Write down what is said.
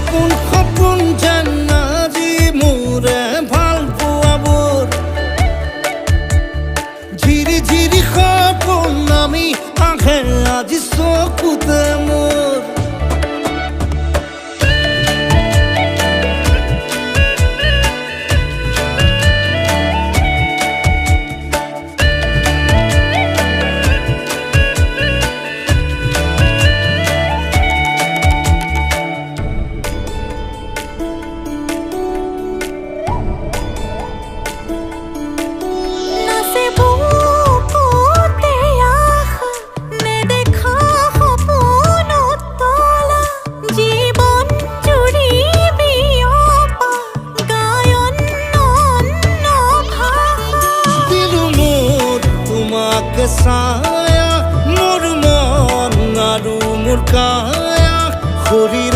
সপোন সপোন যেন আজি মোৰে ভাল পোৱাবোৰ ঝিৰি ঝিৰি সপোন আমি আহে আজি চকুতে মোৰ ছায়া মোৰ মন আৰু মোৰ কায়া শৰীৰ